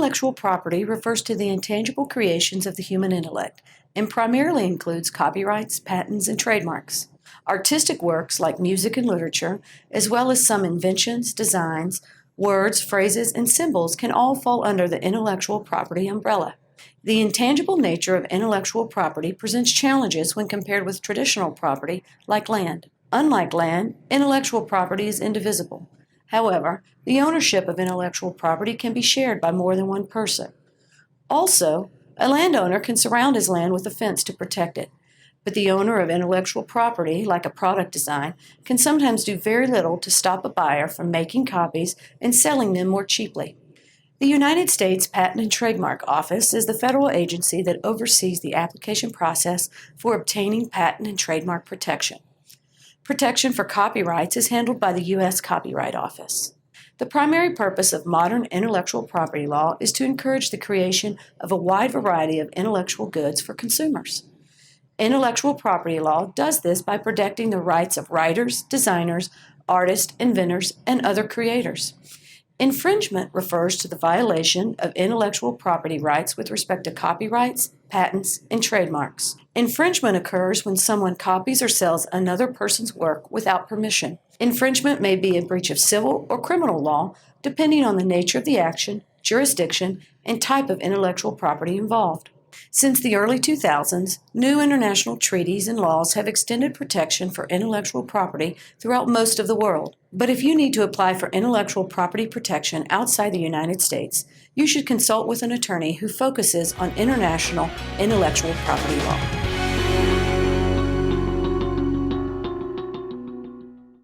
Intellectual property refers to the intangible creations of the human intellect and primarily includes copyrights, patents, and trademarks. Artistic works like music and literature, as well as some inventions, designs, words, phrases, and symbols can all fall under the intellectual property umbrella. The intangible nature of intellectual property presents challenges when compared with traditional property like land. Unlike land, intellectual property is indivisible. However, the ownership of intellectual property can be shared by more than one person. Also, a landowner can surround his land with a fence to protect it, but the owner of intellectual property, like a product design, can sometimes do very little to stop a buyer from making copies and selling them more cheaply. The United States Patent and Trademark Office is the federal agency that oversees the application process for obtaining patent and trademark protection. Protection for copyrights is handled by the U.S. Copyright Office. The primary purpose of modern intellectual property law is to encourage the creation of a wide variety of intellectual goods for consumers. Intellectual property law does this by protecting the rights of writers, designers, artists, inventors, and other creators. Infringement refers to the violation of intellectual property rights with respect to copyrights, patents, and trademarks. Infringement occurs when someone copies or sells another person's work without permission. Infringement may be a breach of civil or criminal law, depending on the nature of the action, jurisdiction, and type of intellectual property involved. Since the early 2000s, new international treaties and laws have extended protection for intellectual property throughout most of the world. But if you need to apply for intellectual property protection outside the United States, you should consult with an attorney who focuses on international intellectual property law.